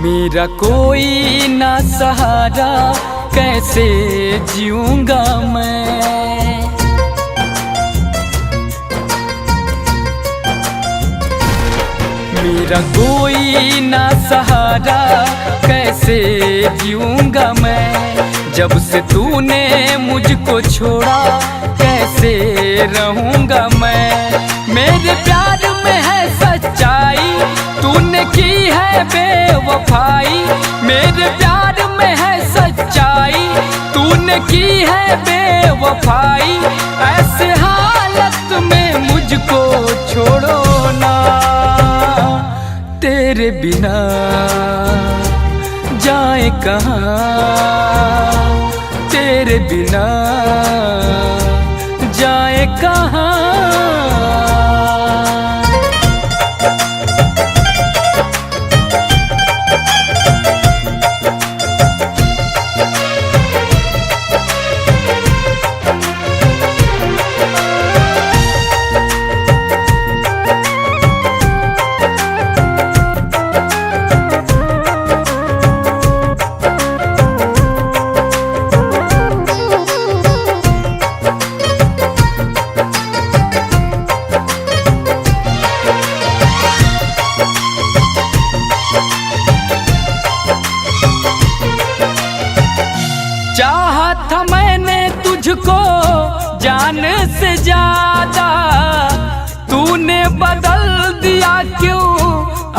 मेरा कोई ना सहारा, कैसे जीऊंगा मैं। मेरा कोई ना सहारा, कैसे जीऊंगा मैं। जब से तूने मुझको छोड़ा, कैसे रहूंगा मैं। मेरे प्यार में है सच्चाई, तूने की है बेवफाई। मेरे प्यार में है सच्चाई, तूने की है बेवफाई। ऐसे हालत में मुझको छोड़ो ना, तेरे बिना जाए कहाँ। तेरे बिना जाए कहाँ। चाहा था मैंने तुझको जान से ज्यादा, तूने बदल दिया क्यों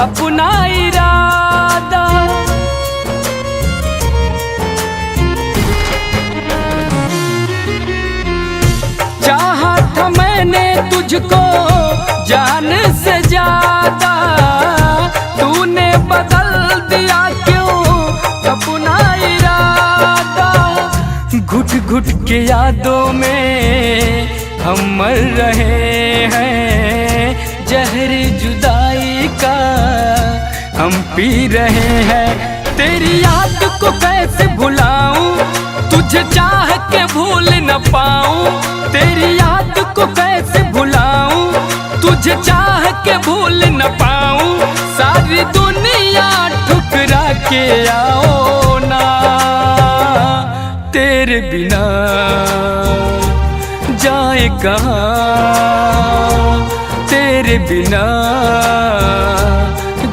अपना इरादा। चाहा था मैंने तुझको जान से ज्यादा, तूने बदल दिया क्यों अपना इरादा। घुट घुट के यादों में हम मर रहे हैं, जहर जुदाई का हम पी रहे हैं। तेरी याद को कैसे भुलाऊं, तुझे चाह के भूल न पाऊं। तेरी याद को कैसे भुलाऊं, तुझे चाह के भूल न पाऊं। सारी दुनिया ठुकरा के आओ ना, तेरे बिना जाए कहाँ। तेरे बिना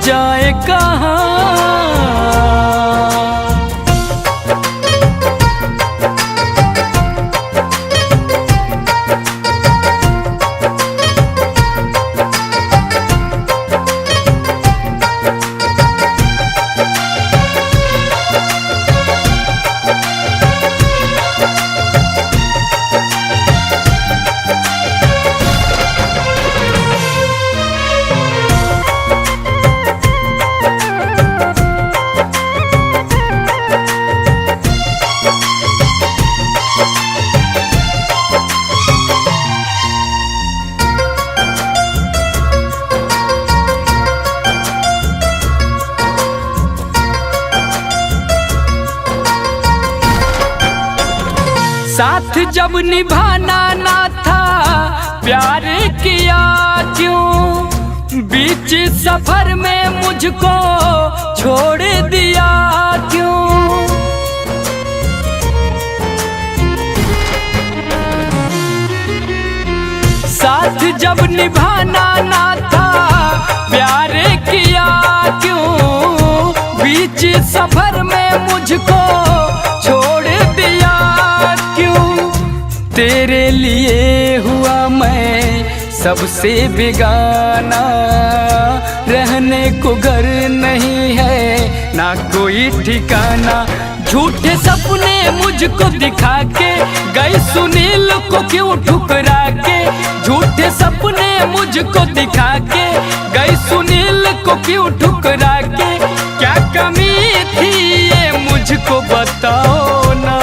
जाए कहाँ। साथ जब निभाना ना था, प्यार किया क्यों। बीच सफर में मुझको छोड़ दिया क्यों। साथ जब निभाना ना था, प्यार किया क्यों। बीच सफर में मुझको छोड़ दिया क्यों। तेरे लिए हुआ मैं सबसे बेगाना, रहने को घर नहीं है ना कोई ठिकाना। झूठे सपने मुझको दिखा के गई, सुनील को क्यों ठुकरा के। झूठे सपने मुझको दिखा के गई, सुनील को क्यों ठुकरा के। क्या कमी थी ये मुझको बताओ ना,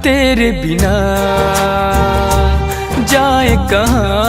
तेरे बिना जाए कहाँ।